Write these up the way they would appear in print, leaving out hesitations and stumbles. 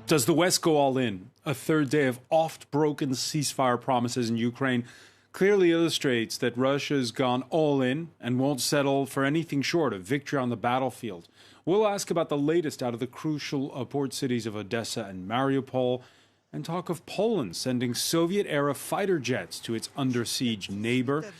Does the West go all in? A third day of oft-broken ceasefire promises in Ukraine clearly illustrates that Russia's gone all in and won't settle for anything short of victory on the battlefield. We'll ask about the latest out of the crucial port cities of Odessa and Mariupol, and talk of Poland sending Soviet-era fighter jets to its under-siege neighbor.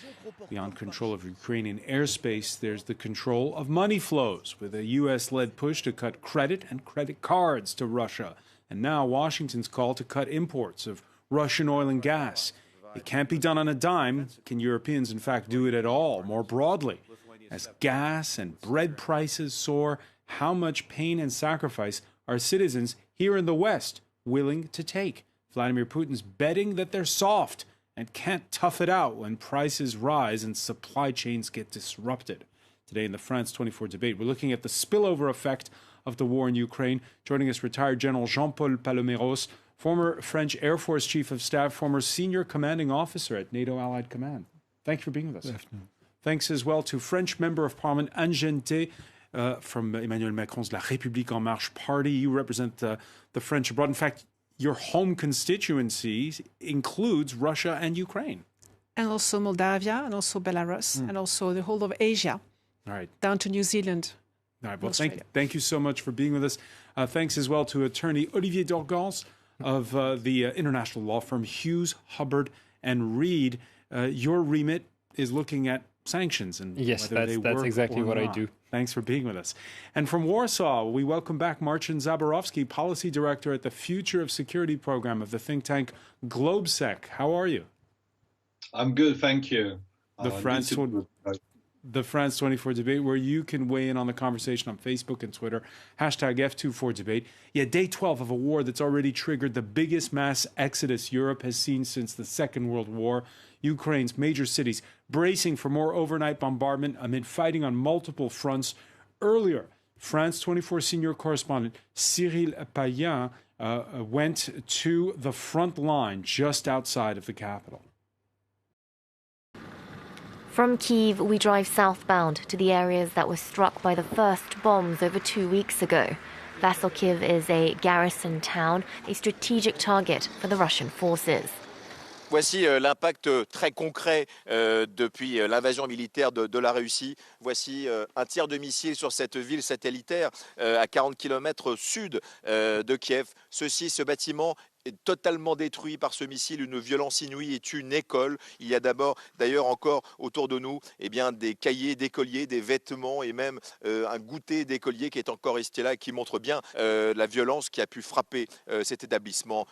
Beyond control of Ukrainian airspace, there's the control of money flows, with a U.S.-led push to cut credit and credit cards to Russia. And now Washington's call to cut imports of Russian oil and gas. It can't be done on a dime. Can Europeans, in fact, do it at all, more broadly? As gas and bread prices soar, how much pain and sacrifice are citizens here in the West willing to take? Vladimir Putin's betting that they're soft and can't tough it out when prices rise and supply chains get disrupted. Today in the France 24 debate, we're looking at the spillover effect of the war in Ukraine. Joining us, retired General Jean-Paul Paloméros, former French Air Force Chief of Staff, former Senior Commanding Officer at NATO Allied Command. Thank you for being with us. Good afternoon. Thanks as well to French Member of Parliament Anne Genté from Emmanuel Macron's La République En Marche party. You represent the French abroad. In fact, your home constituency includes Russia and Ukraine. And also Moldavia, and also Belarus, and also the whole of Asia, all right, down to New Zealand. All right, well, thank you so much for being with us. Thanks as well to attorney Olivier Dorgans of the international law firm Hughes, Hubbard and Reed. Your remit is looking at sanctions and yes, whether they work. That's exactly what not. I do. Thanks for being with us. And from Warsaw, we welcome back Marcin Zaborowski, Policy Director at the Future of Security Program of the think tank GlobeSec. How are you? I'm good, thank you. The France 24 debate, where you can weigh in on the conversation on Facebook and Twitter, hashtag F24debate. Yeah, day 12 of a war that's already triggered the biggest mass exodus Europe has seen since the Second World War. Ukraine's major cities bracing for more overnight bombardment amid fighting on multiple fronts. Earlier, France 24 senior correspondent Cyril Payen went to the front line just outside of the capital. From Kyiv, we drive southbound to the areas that were struck by the first bombs over 2 weeks ago. Vasilkiv is a garrison town, a strategic target for the Russian forces. Voici l'impact très concret depuis l'invasion militaire de la Russie. Voici un tir de missile sur cette ville satellitaire à 40 km sud de Kiev. Ce bâtiment est totalement détruit par ce missile. Une violence inouïe et tue une école. Il y a d'ailleurs encore autour de nous des cahiers d'écoliers, des vêtements et même un goûter d'écoliers qui est encore resté là et qui montre bien la violence qui a pu frapper cet établissement.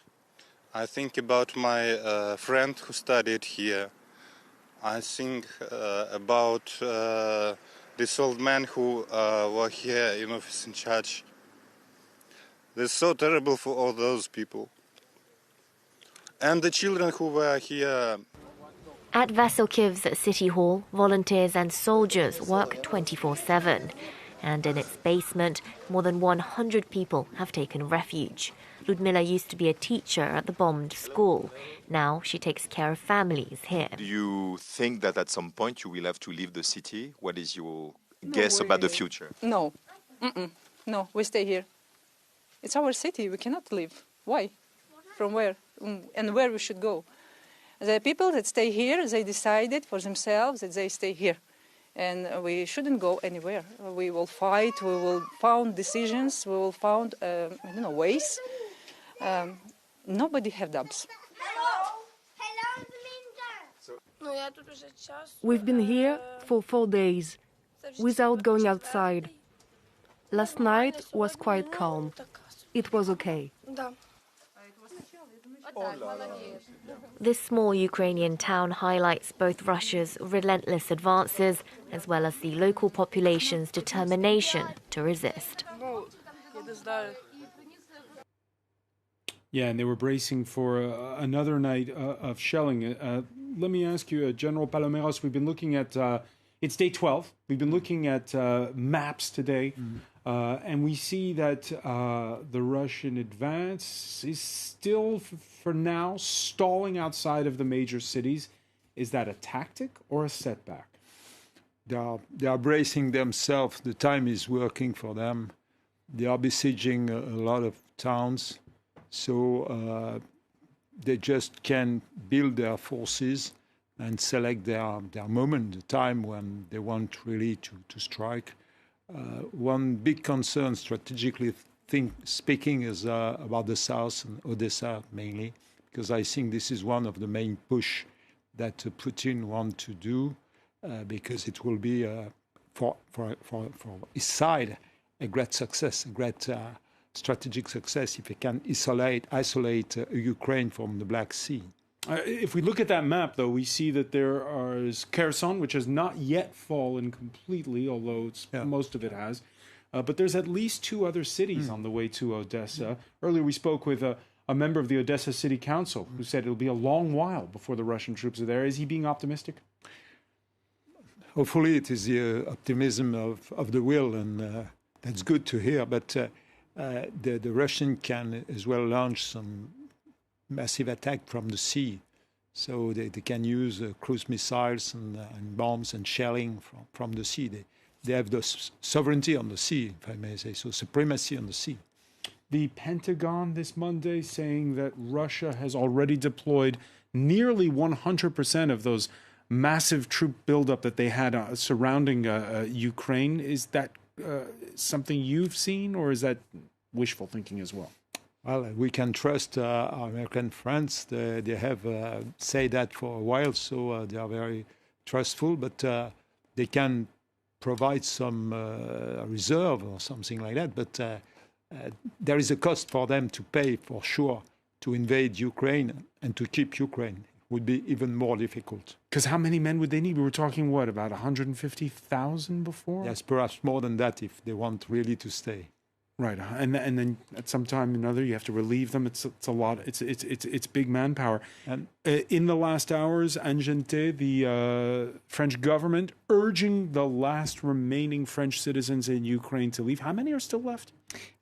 I think about my friend who studied here. I think about this old man who were here in office in charge. It's so terrible for all those people. And the children who were here. At Vasilkiv's city hall, volunteers and soldiers work 24/7. And in its basement, more than 100 people have taken refuge. Ludmila used to be a teacher at the bombed school. Now she takes care of families here. Do you think that at some point you will have to leave the city? What is your guess about the future? No. No, we stay here. It's our city. We cannot leave. Why? From where? And where we should go? The people that stay here, they decided for themselves that they stay here. And we shouldn't go anywhere. We will fight, we will find decisions, we will find, ways. Nobody have dubs. We've been here for 4 days, without going outside. Last night was quite calm. It was okay. This small Ukrainian town highlights both Russia's relentless advances as well as the local population's determination to resist. Yeah, and they were bracing for another night of shelling. Let me ask you, General Paloméros, we've been looking at, it's day 12. We've been looking at maps today. And we see that the Russian advance is still, for now, stalling outside of the major cities. Is that a tactic or a setback? They are bracing themselves. The time is working for them. They are besieging a lot of towns. So they just can build their forces and select their moment, the time when they want really to strike. One big concern, strategically speaking, is about the south and Odessa mainly, because I think this is one of the main push that Putin wants to do, because it will be for his side a great success, a great strategic success if he can isolate Ukraine from the Black Sea. If we look at that map, though, we see that there is Kherson, which has not yet fallen completely, although most of it has. But there's at least 2 other cities on the way to Odessa. Earlier we spoke with a member of the Odessa City Council who said it'll be a long while before the Russian troops are there. Is he being optimistic? Hopefully it is the optimism of the will, and that's good to hear. But the Russian can as well launch some massive attack from the sea. So they can use cruise missiles and bombs and shelling from the sea. They have the sovereignty on the sea, if I may say so, supremacy on the sea. The Pentagon this Monday saying that Russia has already deployed nearly 100% of those massive troop buildup that they had surrounding Ukraine. Is that something you've seen, or is that wishful thinking as well? Well, we can trust our American friends. They have said that for a while, so they are very trustful, but they can provide some reserve or something like that. But there is a cost for them to pay, for sure, to invade Ukraine and to keep Ukraine. It would be even more difficult. Because how many men would they need? We were talking, what, about 150,000 before? Yes, perhaps more than that if they want really to stay. Right, and then at some time or another you have to relieve them. It's a lot. It's big manpower. And in the last hours, Angente, the French government urging the last remaining French citizens in Ukraine to leave. How many are still left?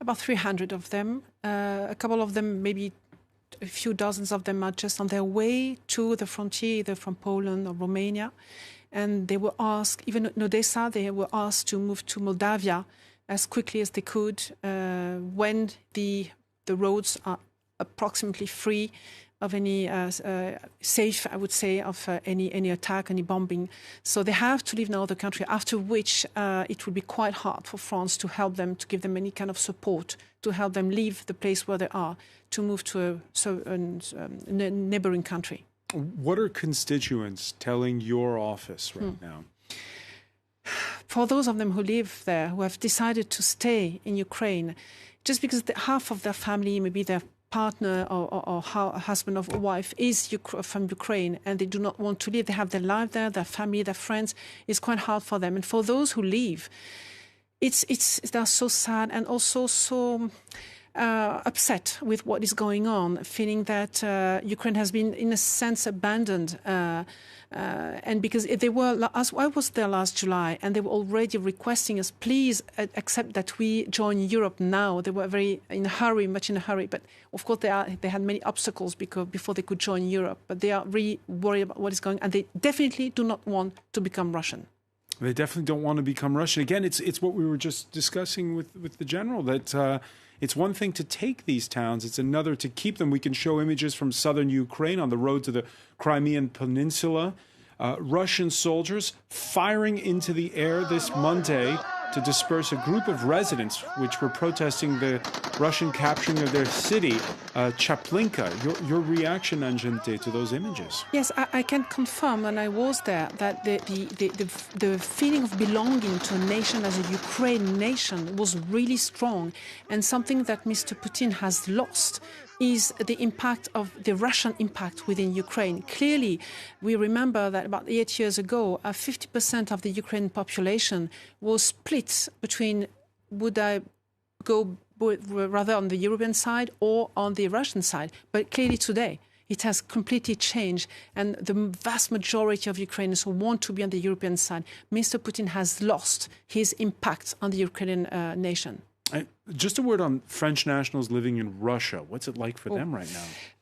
About 300 of them. A couple of them, maybe a few dozens of them, are just on their way to the frontier, either from Poland or Romania. And they were asked, even in Odessa, they were asked to move to Moldavia as quickly as they could when the roads are approximately free of any safe, I would say, of any attack, any bombing. So they have to leave now the country, after which it will be quite hard for France to help them, to give them any kind of support, to help them leave the place where they are, to move to a neighboring country. What are constituents telling your office right now? For those of them who live there, who have decided to stay in Ukraine, just because half of their family, maybe their partner or husband or wife is from Ukraine, and they do not want to leave, they have their life there, their family, their friends, it's quite hard for them. And for those who leave, they're so sad and also so upset with what is going on, feeling that Ukraine has been, in a sense, abandoned. And because they were, as I was there last July, and they were already requesting us, please accept that we join Europe now. They were very much in a hurry. But of course, they had many obstacles before they could join Europe. But they are really worried about what is going on, and they definitely do not want to become Russian. They definitely don't want to become Russian. Again, it's what we were just discussing with the general, that it's one thing to take these towns. It's another to keep them. We can show images from southern Ukraine on the road to the Crimean Peninsula. Russian soldiers firing into the air this Monday to disperse a group of residents which were protesting the Russian capturing of their city, Chaplinka. Your reaction, Angente, to those images? Yes, I can confirm, and I was there, that the feeling of belonging to a nation as a Ukraine nation was really strong, and something that Mr. Putin has lost is the impact of the Russian impact within Ukraine. Clearly, we remember that about 8 years ago, 50% of the Ukrainian population was split between would I go rather on the European side or on the Russian side. But clearly today, it has completely changed, and the vast majority of Ukrainians who want to be on the European side, Mr. Putin has lost his impact on the Ukrainian nation. Just a word on French nationals living in Russia. What's it like for them right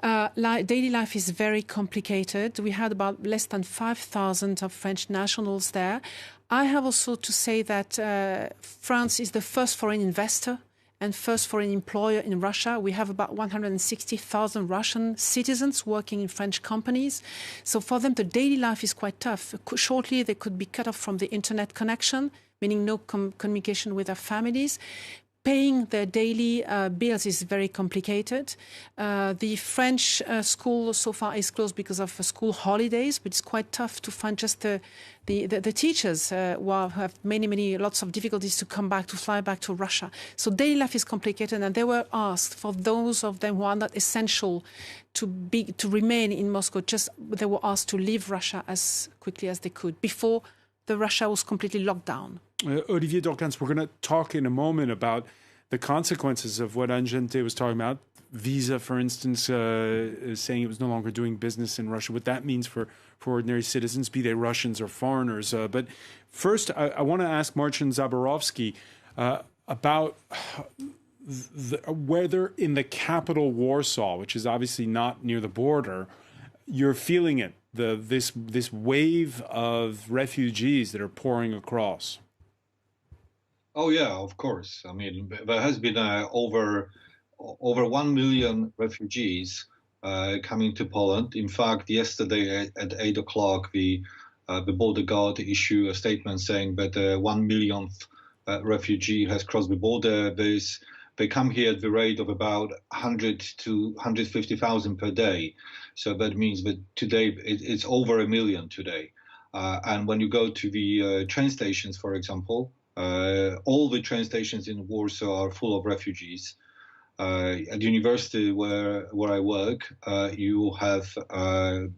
now? Daily life is very complicated. We had about less than 5,000 of French nationals there. I have also to say that France is the first foreign investor and first for an employer in Russia. We have about 160,000 Russian citizens working in French companies. So for them, the daily life is quite tough. Shortly, they could be cut off from the internet connection, meaning no communication with their families. Paying their daily bills is very complicated. The French school so far is closed because of school holidays, but it's quite tough to find just the teachers who have lots of difficulties to come back, to fly back to Russia. So daily life is complicated, and they were asked, for those of them who are not essential to remain in Moscow, they were asked to leave Russia as quickly as they could before the Russia was completely locked down. Olivier Dorcans, we're going to talk in a moment about the consequences of what Anjente was talking about. Visa, for instance, saying it was no longer doing business in Russia, what that means for ordinary citizens, be they Russians or foreigners. But first, I want to ask Marcin Zaborowski about whether in the capital Warsaw, which is obviously not near the border, you're feeling it, this wave of refugees that are pouring across. Oh yeah, of course. I mean, there has been over 1 million refugees coming to Poland. In fact, yesterday at 8 o'clock, the border guard issued a statement saying that 1 millionth refugee has crossed the border. They come here at the rate of about 100 to 150,000 per day. So that means that today it's over 1 million today. And when you go to the train stations, for example, all the train stations in Warsaw are full of refugees. At the university where I work, you have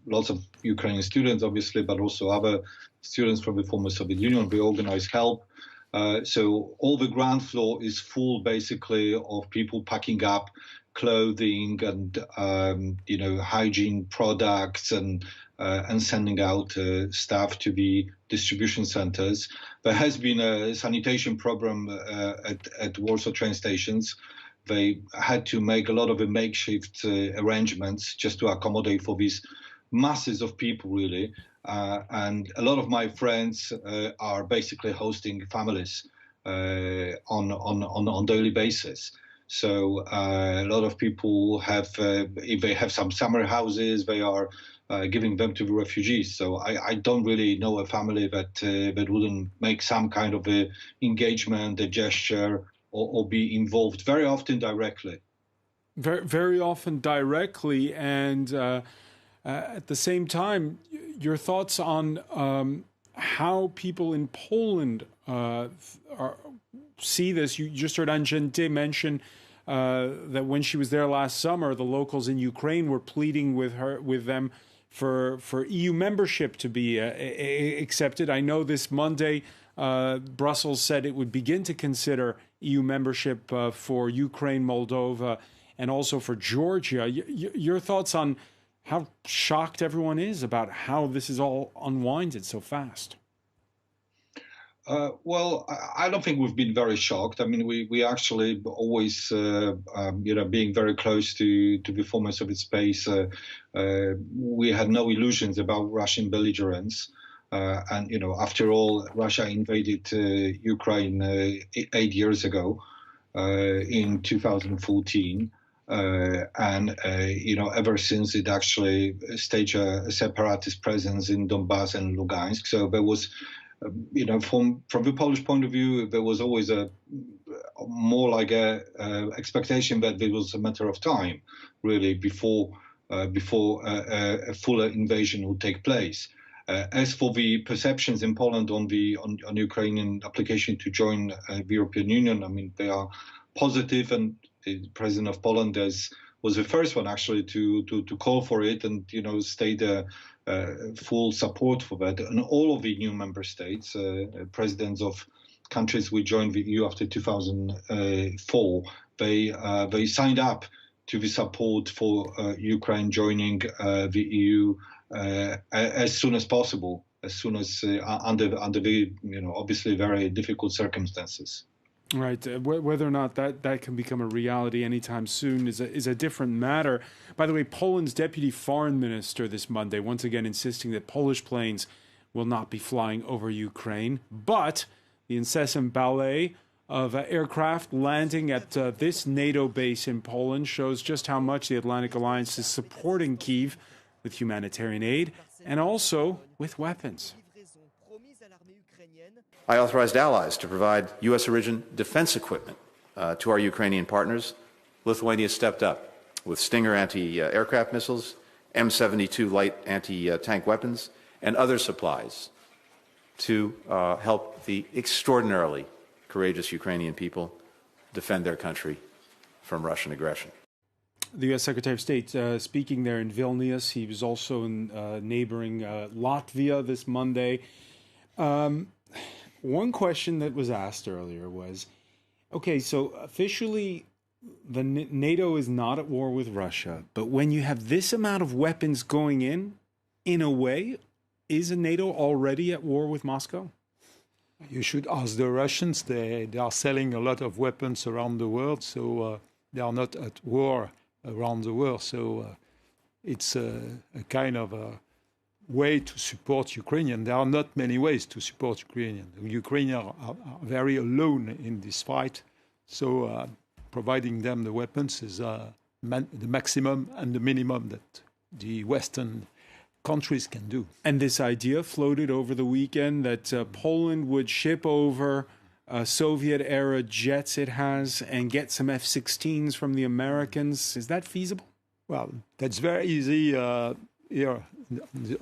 lots of Ukrainian students, obviously, but also other students from the former Soviet Union. They organize help. So all the ground floor is full, basically, of people packing up clothing and hygiene products and sending out staff to the distribution centers. There has been a sanitation problem at Warsaw train stations. They had to make a lot of makeshift arrangements just to accommodate for these masses of people, really. And a lot of my friends are basically hosting families on daily basis. So a lot of people have, if they have some summer houses, they are giving them to the refugees. So I don't really know a family that wouldn't make some kind of a engagement, a gesture, or be involved, very often directly. Very, very often directly. And at the same time, your thoughts on how people in Poland see this. You just heard Anjente mention that when she was there last summer, the locals in Ukraine were pleading with them for EU membership to be accepted. I know this Monday, Brussels said it would begin to consider EU membership for Ukraine, Moldova, and also for Georgia. Your thoughts on how shocked everyone is about how this is all unwinded so fast? Well, I don't think we've been very shocked. I mean, we actually always, being very close to the former Soviet space, we had no illusions about Russian belligerence. And, after all, Russia invaded Ukraine 8 years ago in 2014. And ever since it actually staged a separatist presence in Donbass and Lugansk. So there was, from the Polish point of view, there was always more like a expectation that it was a matter of time, really, before a fuller invasion would take place. As for the perceptions in Poland on Ukrainian application to join the European Union, I mean, they are positive, and the president of Poland was the first one actually to call for it and state full support for that. And all of the new member states, presidents of countries we joined the EU after 2004, they signed up to the support for Ukraine joining the EU as soon as possible, as soon as under the obviously very difficult circumstances. Right. Whether or not that can become a reality anytime soon is a different matter. By the way, Poland's deputy foreign minister this Monday once again insisting that Polish planes will not be flying over Ukraine, but the incessant ballet of aircraft landing at this NATO base in Poland shows just how much the Atlantic Alliance is supporting Kyiv with humanitarian aid and also with weapons. I authorized allies to provide U.S. origin defense equipment to our Ukrainian partners. Lithuania stepped up with Stinger anti-aircraft missiles, M72 light anti-tank weapons, and other supplies to help the extraordinarily courageous Ukrainian people defend their country from Russian aggression. The U.S. Secretary of State speaking there in Vilnius. He was also in neighboring Latvia this Monday. One question that was asked earlier was, okay, so officially the NATO is not at war with Russia, but when you have this amount of weapons going in a way, is NATO already at war with Moscow? You should ask the Russians. They are selling a lot of weapons around the world, so they are not at war around the world. So it's a kind of a way to support Ukrainian. There are not many ways to support Ukrainian. The Ukrainians are very alone in this fight. So providing them the weapons is the maximum and the minimum that the Western countries can do. And this idea floated over the weekend that Poland would ship over Soviet-era jets it has and get some F-16s from the Americans. Is that feasible? Well, that's very easy here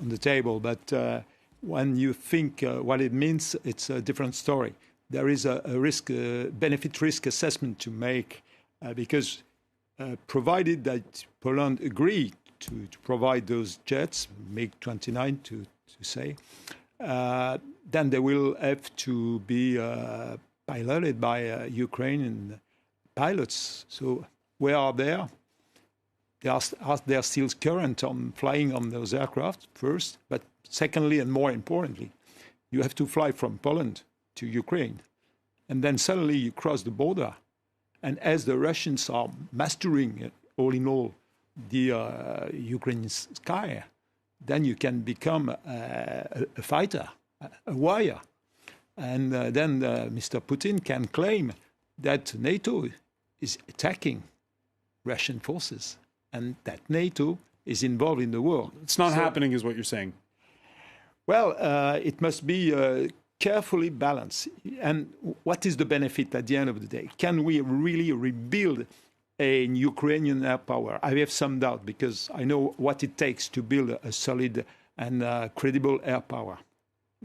on the table, but when you think what it means, it's a different story. There is a benefit-risk assessment to make because provided that Poland agreed to provide those jets, MiG-29 to say, then they will have to be piloted by Ukrainian pilots. So where are they? They are still current on flying on those aircraft, first. But secondly, and more importantly, you have to fly from Poland to Ukraine. And then suddenly you cross the border. And as the Russians are mastering, all in all, the Ukrainian sky, then you can become a fighter, a warrior. And then Mr. Putin can claim that NATO is attacking Russian forces and that NATO is involved in the war. It's not happening, is what you're saying. Well, it must be carefully balanced. And what is the benefit at the end of the day? Can we really rebuild a Ukrainian air power? I have some doubt because I know what it takes to build a solid and credible air power.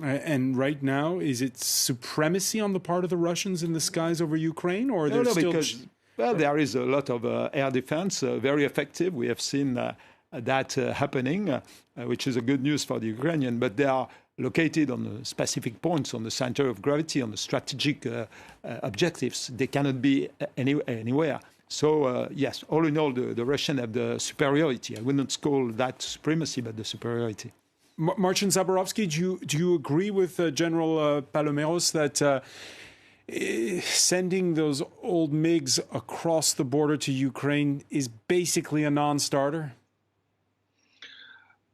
And right now, is it supremacy on the part of the Russians in the skies over Ukraine, or no, still? Because there is a lot of air defense, very effective. We have seen that happening, which is a good news for the Ukrainian. But they are located on specific points, on the center of gravity, on the strategic objectives. They cannot be anywhere. So, yes, all in all, the Russians have the superiority. I wouldn't call that supremacy, but the superiority. Marcin Zaborowski, do you agree with General Paloméros that sending those old MiGs across the border to Ukraine is basically a non-starter?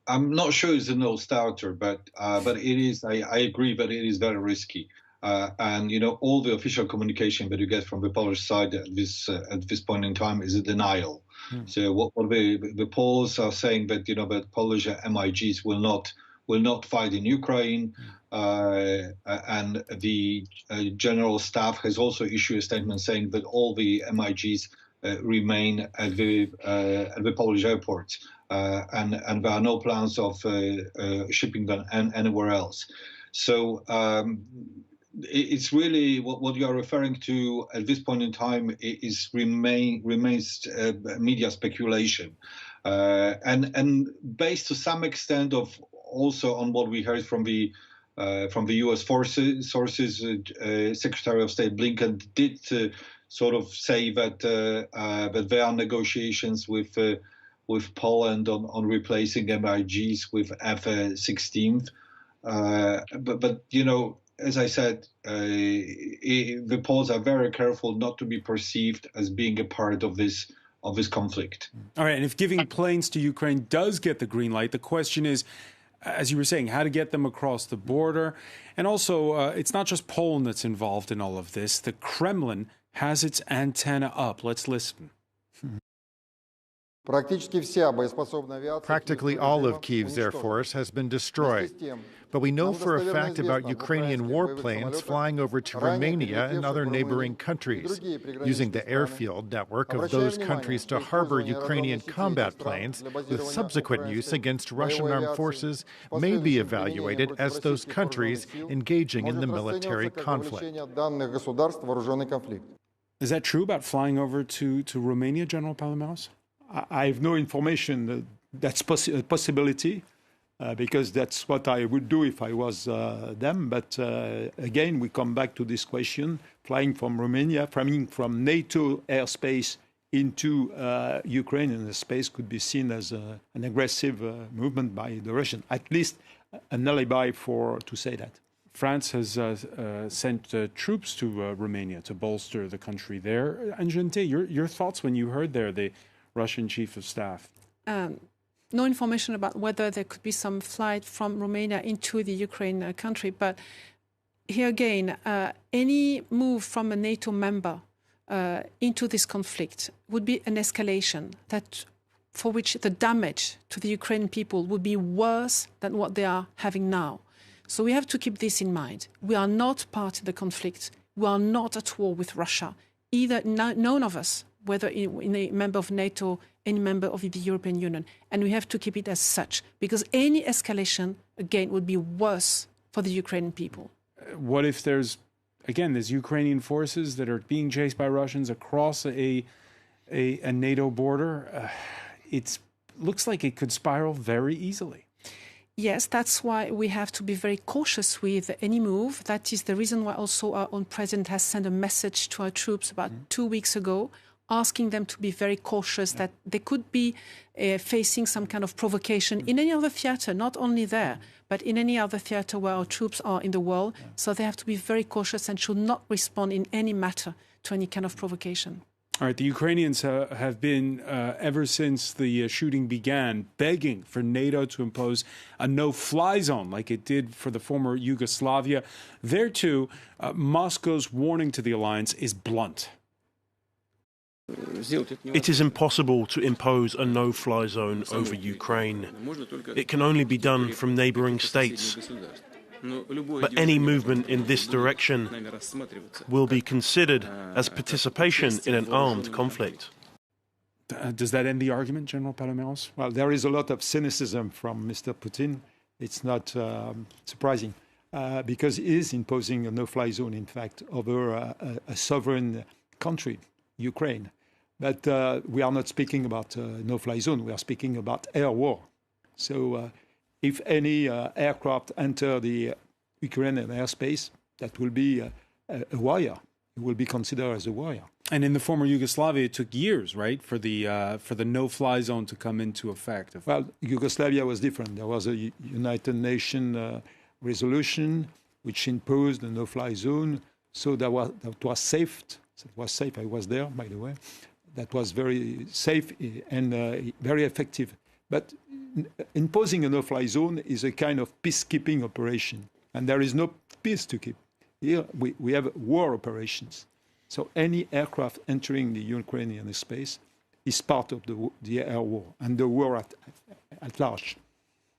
I'm not sure it's a no-starter, but it is. I agree that it is very risky. And all the official communication that you get from the Polish side at this point in time is a denial. So what the Poles are saying that that Polish MiGs will not fight in Ukraine, and the General Staff has also issued a statement saying that all the MiGs remain at the Polish airports, and there are no plans of shipping them anywhere else. So. It's really what you are referring to at this point in time remains media speculation, and based to some extent also on what we heard from the U.S. sources. Secretary of State Blinken did sort of say that there are negotiations with Poland on replacing MiGs with F-16, but as I said, the Poles are very careful not to be perceived as being a part of this conflict. All right, and if giving planes to Ukraine does get the green light, the question is, as you were saying, how to get them across the border. And also, it's not just Poland that's involved in all of this. The Kremlin has its antenna up. Let's listen. Practically all of Kyiv's air force has been destroyed. But we know for a fact about Ukrainian warplanes flying over to Romania and other neighboring countries, using the airfield network of those countries to harbor Ukrainian combat planes, with subsequent use against Russian armed forces may be evaluated as those countries engaging in the military conflict. Is that true about flying over to Romania, General Palomares? I have no information that's a possibility, because that's what I would do if I was them. But again, we come back to this question, flying from Romania, flying from NATO airspace into Ukrainian space could be seen as an aggressive movement by the Russians, at least an alibi to say that. France has sent troops to Romania to bolster the country there. Angente, your thoughts when you heard there the Russian chief of staff? No information about whether there could be some flight from Romania into the Ukraine country. But here again, any move from a NATO member into this conflict would be an escalation for which the damage to the Ukrainian people would be worse than what they are having now. So we have to keep this in mind. We are not part of the conflict. We are not at war with Russia. None of us, whether in a member of NATO, any member of the European Union. And we have to keep it as such, because any escalation, again, would be worse for the Ukrainian people. What if there's Ukrainian forces that are being chased by Russians across a NATO border? It looks like it could spiral very easily. Yes, that's why we have to be very cautious with any move. That is the reason why also our own president has sent a message to our troops about 2 weeks ago, asking them to be very cautious, that they could be facing some kind of provocation in any other theater, not only there, but in any other theater where our troops are in the world. So they have to be very cautious and should not respond in any matter to any kind of provocation. All right, the Ukrainians have been, ever since the shooting began, begging for NATO to impose a no-fly zone like it did for the former Yugoslavia. There, too, Moscow's warning to the alliance is blunt. It is impossible to impose a no-fly zone over Ukraine. It can only be done from neighboring states. But any movement in this direction will be considered as participation in an armed conflict. Does that end the argument, General Palomares? Well, there is a lot of cynicism from Mr. Putin. It's not surprising, because he is imposing a no-fly zone, in fact, over a sovereign country, Ukraine. But we are not speaking about no-fly zone. We are speaking about air war. So if any aircraft enter the Ukrainian airspace, that will be a wire. It will be considered as a wire. And in the former Yugoslavia, it took years, right, for the no-fly zone to come into effect. Well, Yugoslavia was different. There was a United Nations resolution which imposed a no-fly zone. So that was safe. It was safe. I was there, by the way. That was very safe and very effective. But imposing a no-fly zone is a kind of peacekeeping operation, and there is no peace to keep. Here we have war operations. So any aircraft entering the Ukrainian space is part of the air war and the war at large.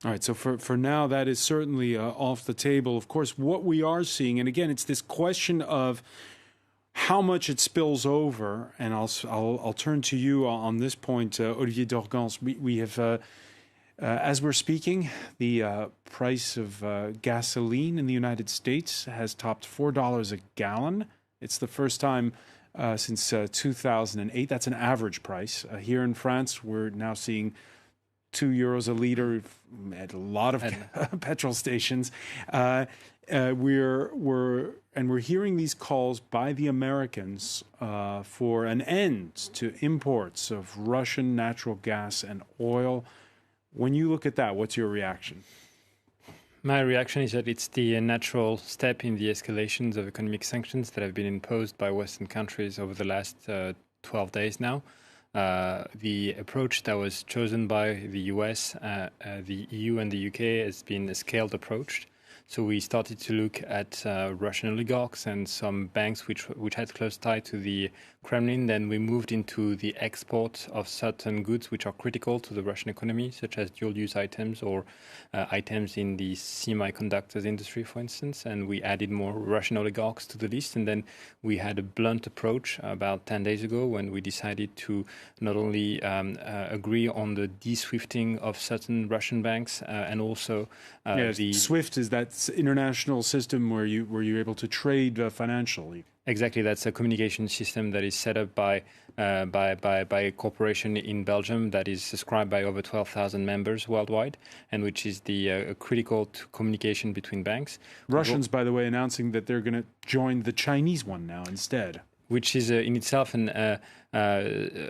All right, so for now, that is certainly off the table. Of course, what we are seeing, and again, it's this question of how much it spills over, and I'll turn to you on this point, Olivier Dorgans. We have, as we're speaking, the price of gasoline in the United States has topped $4 a gallon. It's the first time since 2008. That's an average price. Here in France, we're now seeing €2 a liter at a lot of petrol stations. We're hearing these calls by the Americans for an end to imports of Russian natural gas and oil. When you look at that, what's your reaction? My reaction is that it's the natural step in the escalations of economic sanctions that have been imposed by Western countries over the last 12 days now. The approach that was chosen by the US, the EU and the UK has been a scaled approach. So we started to look at Russian oligarchs and some banks which had close tie to the Kremlin. Then we moved into the export of certain goods which are critical to the Russian economy, such as dual-use items or items in the semiconductors industry, for instance. And we added more Russian oligarchs to the list. And then we had a blunt approach about 10 days ago when we decided to not only agree on the de-swifting of certain Russian banks and also the SWIFT is that international system where you're able to trade financially. Exactly, that's a communication system that is set up by a corporation in Belgium that is subscribed by over 12,000 members worldwide, and which is the critical to communication between banks. Russians, by the way, announcing that they're going to join the Chinese one now instead. Which is in itself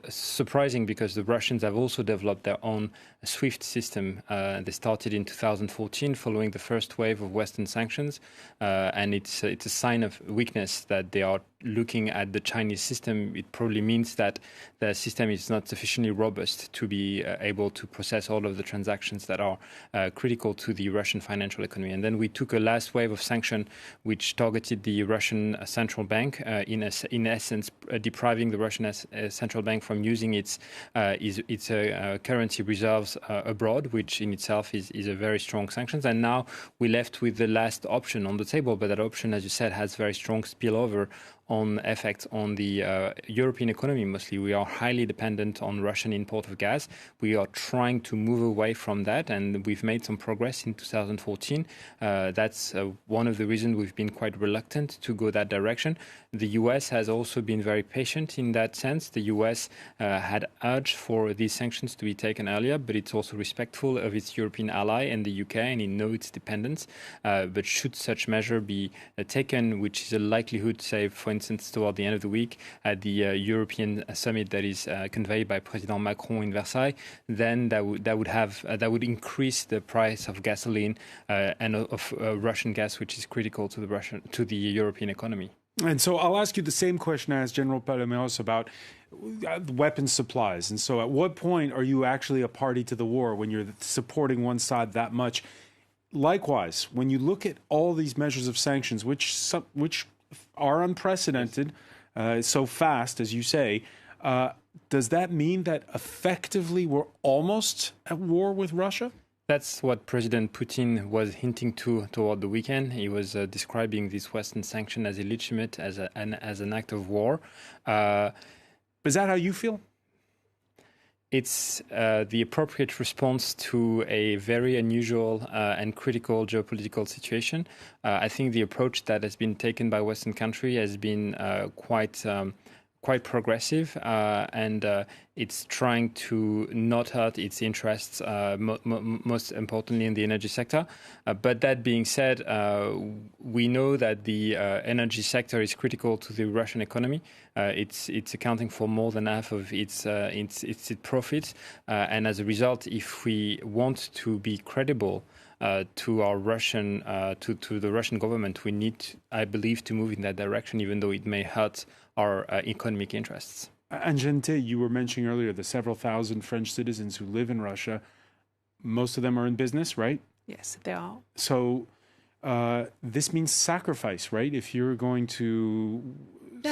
surprising because the Russians have also developed their own SWIFT system. They started in 2014 following the first wave of Western sanctions, and it's a sign of weakness that they are looking at the Chinese system. It probably means that the system is not sufficiently robust to be able to process all of the transactions that are critical to the Russian financial economy. And then we took a last wave of sanction which targeted the Russian central bank, in essence depriving the Russian central bank from using its currency reserves abroad, which in itself is a very strong sanctions. And now we're left with the last option on the table, but that option, as you said, has very strong spillover on effect on the European economy mostly. We are highly dependent on Russian import of gas. We are trying to move away from that, and we've made some progress in 2014. That's one of the reasons we've been quite reluctant to go that direction. The US has also been very patient in that sense. The US had urged for these sanctions to be taken earlier, but it's also respectful of its European ally and the UK, and it knows its dependence. But should such measure be taken, which is a likelihood, say, for instance, toward the end of the week at the European summit that is conveyed by President Macron in Versailles, then that would increase the price of gasoline and of Russian gas, which is critical to the European economy. And so I'll ask you the same question as General Palomeros about weapons supplies. And so at what point are you actually a party to the war when you're supporting one side that much? Likewise, when you look at all these measures of sanctions, which are unprecedented, so fast, as you say, does that mean that effectively we're almost at war with Russia? That's what President Putin was hinting toward the weekend. He was describing this Western sanction as illegitimate, as an act of war. Is that how you feel? It's the appropriate response to a very unusual and critical geopolitical situation. I think the approach that has been taken by Western countries has been quite progressive, and it's trying to not hurt its interests, most importantly in the energy sector. But that being said, we know that the energy sector is critical to the Russian economy. It's accounting for more than half of its profits, and as a result, if we want to be credible to our Russian to the Russian government, we need, I believe, to move in that direction, even though it may hurt our economic interests. And Gente, you were mentioning earlier the several thousand French citizens who live in Russia. Most of them are in business, right? Yes, they are. So this means sacrifice, right? If you're going to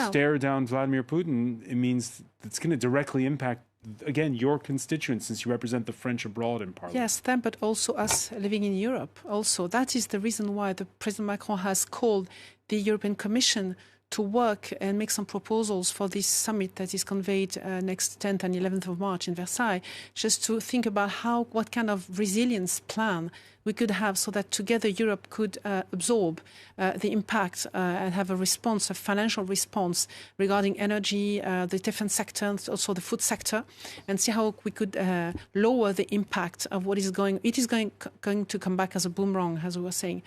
stare down Vladimir Putin, it means it's going to directly impact, again, your constituents, since you represent the French abroad in Parliament. Yes, them, but also us living in Europe. Also, that is the reason why the President Macron has called the European Commission to work and make some proposals for this summit that is conveyed next 10th and 11th of March in Versailles, just to think about what kind of resilience plan we could have so that together Europe could absorb the impact and have a response, a financial response regarding energy, the defense sector, and also the food sector, and see how we could lower the impact of what is going. It is going to come back as a boomerang, as we were saying,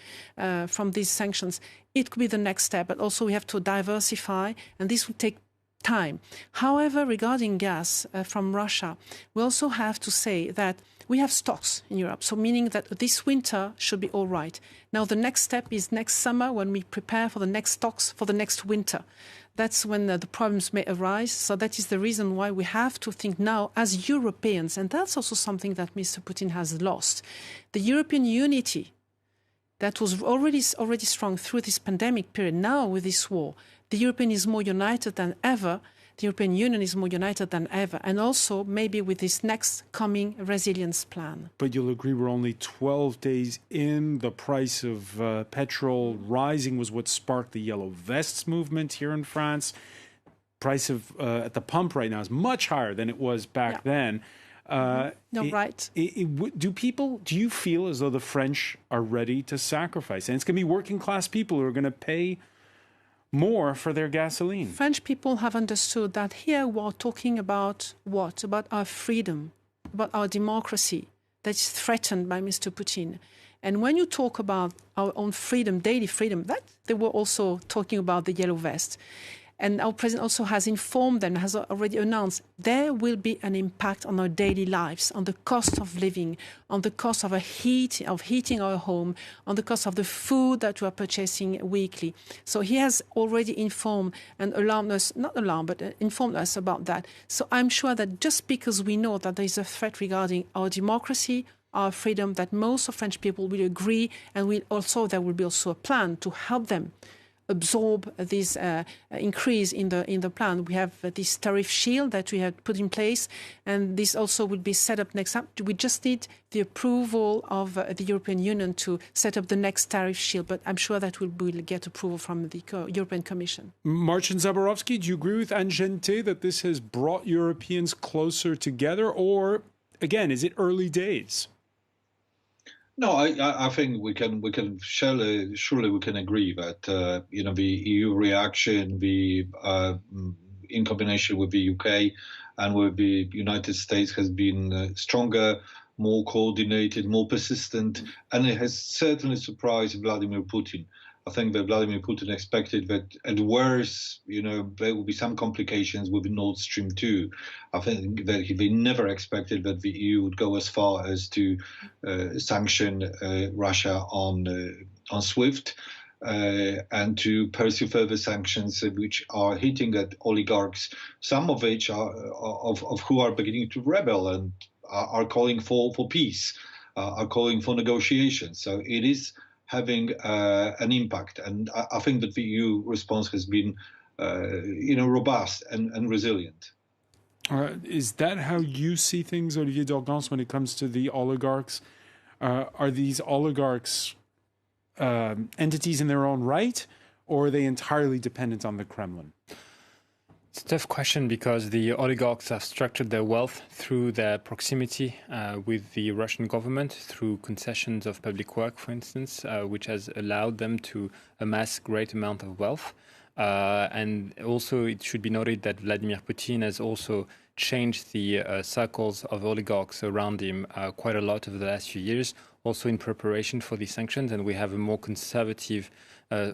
from these sanctions. It could be the next step, but also we have to diversify, and this will take time. However, regarding gas from Russia, we also have to say that we have stocks in Europe, so meaning that this winter should be all right. Now, the next step is next summer when we prepare for the next stocks for the next winter. That's when the problems may arise. So that is the reason why we have to think now as Europeans, and that's also something that Mr. Putin has lost. The European unity that was already strong through this pandemic period, now with this war, the European is more united than ever. The European Union is more united than ever, and also maybe with this next coming resilience plan. But you'll agree we're only 12 days in. The price of petrol rising was what sparked the Yellow Vests movement here in France. Price of at the pump right now is much higher than it was back then. Right. Do you feel as though the French are ready to sacrifice? And it's going to be working class people who are going to pay more for their gasoline. French people have understood that here we are talking about what? About our freedom, about our democracy that is threatened by Mr. Putin. And when you talk about our own freedom, daily freedom, that they were also talking about the Yellow Vest. And our president also has informed them, has already announced, there will be an impact on our daily lives, on the cost of living, on the cost of heating our home, on the cost of the food that we are purchasing weekly. So he has already informed and informed us about that. So I'm sure that just because we know that there is a threat regarding our democracy, our freedom, that most of French people will agree, and there will be also a plan to help them absorb this increase in the plan. We have this tariff shield that we have put in place, and this also will be set up next time. We just need the approval of the European Union to set up the next tariff shield, but I'm sure that we'll get approval from the European Commission. Marcin Zaborowski, do you agree with Angente that this has brought Europeans closer together, or, again, is it early days? No, I think we can surely we can agree that the EU reaction, in combination with the UK and with the United States, has been stronger, more coordinated, more persistent, and it has certainly surprised Vladimir Putin. I think that Vladimir Putin expected that at worst, there will be some complications with Nord Stream 2. I think that they never expected that the EU would go as far as to sanction Russia on SWIFT and to pursue further sanctions which are hitting at oligarchs, some of which of who are beginning to rebel and are calling for peace, are calling for negotiations. So it is having an impact, and I think that the EU response has been, robust and resilient. Is that how you see things, Olivier d'Organce, when it comes to the oligarchs? Are these oligarchs entities in their own right, or are they entirely dependent on the Kremlin? It's a tough question because the oligarchs have structured their wealth through their proximity with the Russian government, through concessions of public work, for instance, which has allowed them to amass great amount of wealth. And also it should be noted that Vladimir Putin has also changed the circles of oligarchs around him quite a lot over the last few years, also in preparation for these sanctions. And we have a more conservative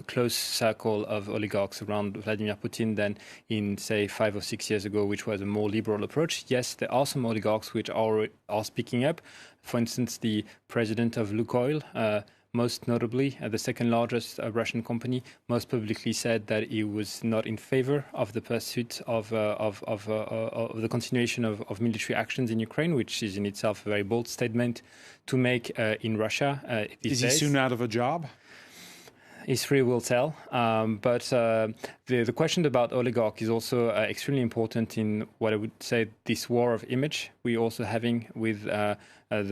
close circle of oligarchs around Vladimir Putin than in, say, 5 or 6 years ago, which was a more liberal approach. Yes, there are some oligarchs which are speaking up. For instance, the president of Lukoil, most notably, the second largest Russian company, most publicly said that he was not in favor of the pursuit of the continuation of military actions in Ukraine, which is in itself a very bold statement to make in Russia these days. Is he soon out of a job? History will tell. But the question about oligarch is also extremely important in what I would say this war of image we're also having with the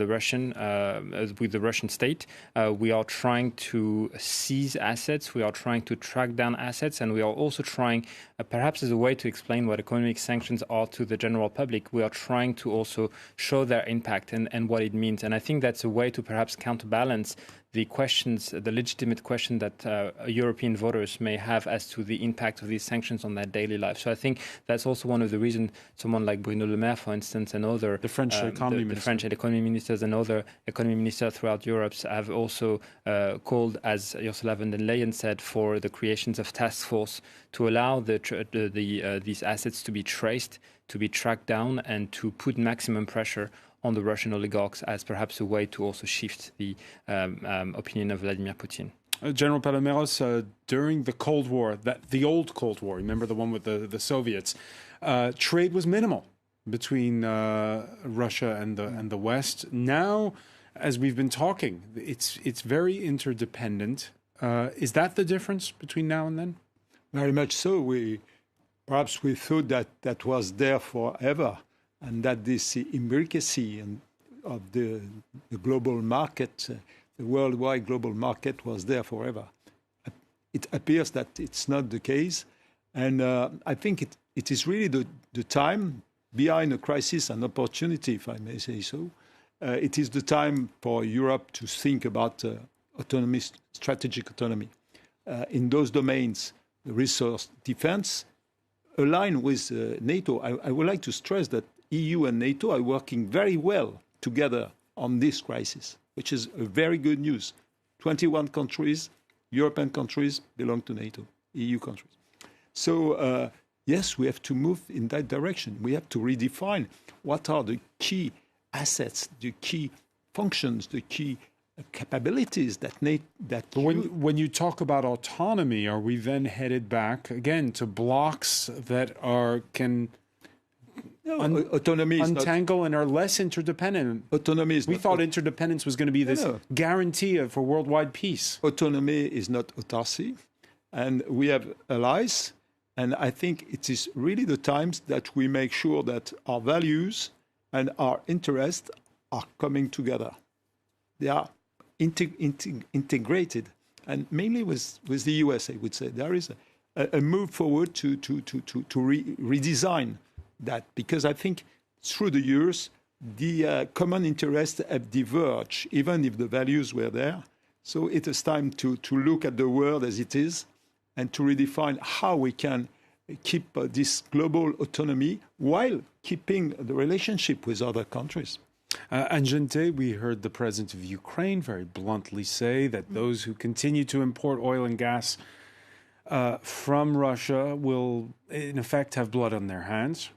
Russian state. We are trying to seize assets. We are trying to track down assets, and we are also trying, perhaps as a way to explain what economic sanctions are to the general public, we are trying to also show their impact and what it means. And I think that's a way to perhaps counterbalance the legitimate question that European voters may have as to the impact of these sanctions on their daily life. So I think that's also one of the reasons someone like Bruno Le Maire, for instance, and other the French economy ministers and other economy ministers throughout Europe have also called, as Ursula von der Leyen said, for the creations of task force to allow these assets to be traced, to be tracked down, and to put maximum pressure on the Russian oligarchs as perhaps a way to also shift the opinion of Vladimir Putin. General Palomeros, during the Cold War, the old Cold War, remember the one with the Soviets, trade was minimal between Russia and the West. Now, as we've been talking, it's very interdependent. Is that the difference between now and then? Very much so. Perhaps we thought that was there forever, and that this immediacy of the global market, the worldwide global market, was there forever. It appears that it's not the case, and I think it is really the time behind a crisis and opportunity, if I may say so. It is the time for Europe to think about autonomy, strategic autonomy. In those domains, the resource defense, aligned with NATO. I would like to stress that EU and NATO are working very well together on this crisis, which is a very good news. 21 countries, European countries, belong to NATO, EU countries. So, yes, we have to move in that direction. We have to redefine what are the key assets, the key functions, the key capabilities that when you talk about autonomy, are we then headed back again to blocks that can autonomy untangle and are less interdependent? Autonomy is we thought interdependence was going to be this guarantee for worldwide peace. Autonomy is not autarky, and we have allies. And I think it is really the times that we make sure that our values and our interests are coming together. They are integrated, and mainly with the US, I would say. There is a move forward to redesign that, because I think through the years, the common interests have diverged, even if the values were there. So it is time to look at the world as it is and to redefine how we can keep this global autonomy while keeping the relationship with other countries. Angente, we heard the president of Ukraine very bluntly say that those who continue to import oil and gas from Russia will, in effect, have blood on their hands.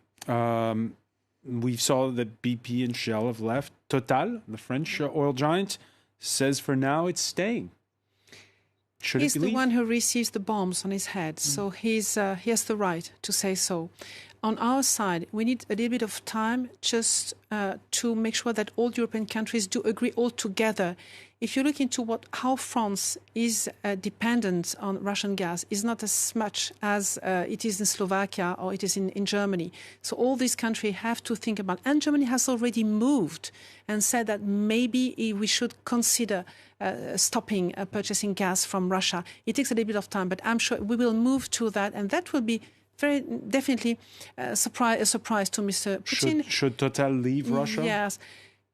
We saw that BP and Shell have left. Total, the French oil giant, says for now it's staying. He's the one who receives the bombs on his head, so he has the right to say so. On our side, we need a little bit of time just to make sure that all European countries do agree all together. If you look into how France is dependent on Russian gas, is not as much as it is in Slovakia or it is in Germany. So all these countries have to think about, and Germany has already moved and said that maybe we should consider stopping purchasing gas from Russia. It takes a little bit of time, but I'm sure we will move to that, and that will be very definitely a surprise to Mr. Putin. Should Total leave Russia? Yes.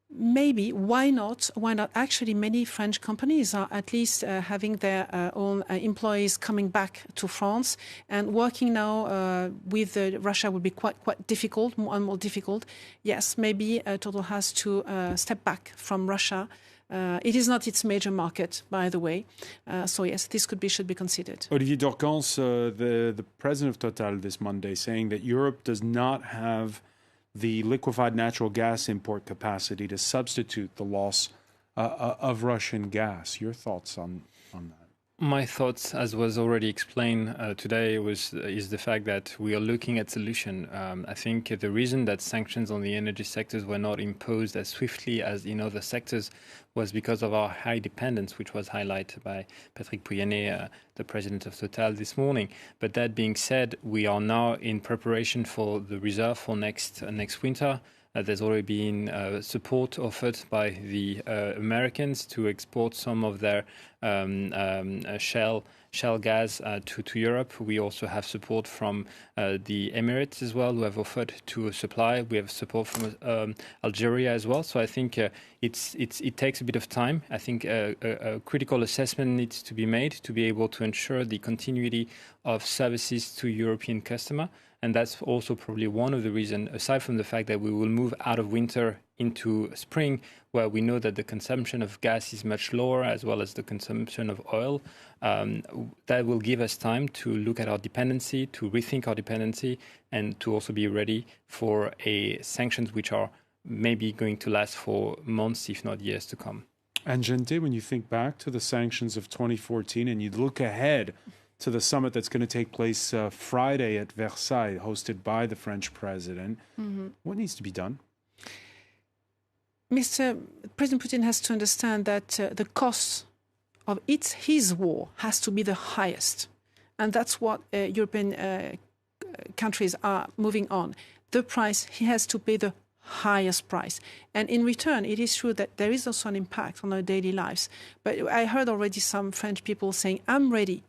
Maybe. Why not? Why not? Actually, many French companies are at least having their own employees coming back to France, and working now with Russia would be quite difficult, more and more difficult. Yes, maybe Total has to step back from Russia. It is not its major market, by the way. So yes, this should be considered. Olivier Dorcans, the president of Total this Monday, saying that Europe does not have the liquefied natural gas import capacity to substitute the loss of Russian gas. Your thoughts on that? My thoughts, as was already explained today, is the fact that we are looking at solution. I think the reason that sanctions on the energy sectors were not imposed as swiftly as in other sectors was because of our high dependence, which was highlighted by Patrick Pouyanné, the president of Total, this morning. But that being said, we are now in preparation for the reserve for next winter. There's already been support offered by the Americans to export some of their shale gas to Europe. We also have support from the Emirates as well, who have offered to supply. We have support from Algeria as well. So I think it takes a bit of time. I think a critical assessment needs to be made to be able to ensure the continuity of services to European customer. And that's also probably one of the reasons, aside from the fact that we will move out of winter into spring, where we know that the consumption of gas is much lower, as well as the consumption of oil. That will give us time to look at our dependency, to rethink our dependency, and to also be ready for sanctions which are maybe going to last for months, if not years to come. And Gente, when you think back to the sanctions of 2014 and you look ahead to the summit that's going to take place Friday at Versailles, hosted by the French president, what needs to be done? President Putin has to understand that the cost of his war has to be the highest. And that's what European countries are moving on. The price, he has to pay the highest price. And in return, it is true that there is also an impact on our daily lives. But I heard already some French people saying, I'm ready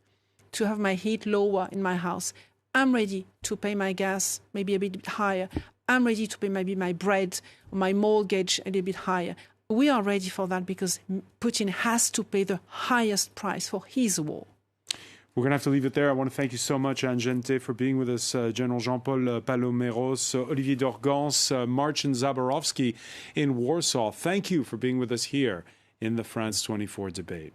to have my heat lower in my house. I'm ready to pay my gas maybe a bit higher. I'm ready to pay maybe my bread or my mortgage a little bit higher. We are ready for that because Putin has to pay the highest price for his war. We're going to have to leave it there. I want to thank you so much, Anne Gente, for being with us. General Jean-Paul Paloméros, Olivier d'Organs, Marcin Zaborowski in Warsaw. Thank you for being with us here in the France 24 debate.